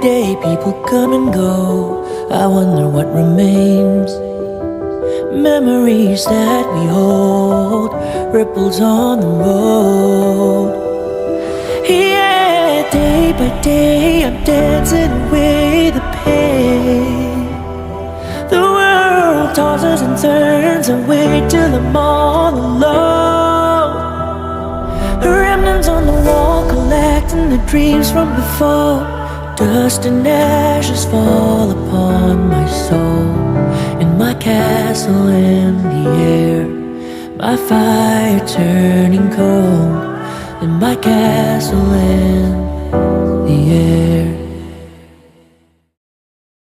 day people come and go. I wonder what remains. Memories that we hold, ripples on the road. Yeah, day by day I'm dancing away the pain. The world tosses and turns, and wait till I'm all alone. Remnants on the wall, collecting the dreams from before. Dust and ashes fall upon my soul. In my castle in the air, my fire turning cold. In my castle in the air.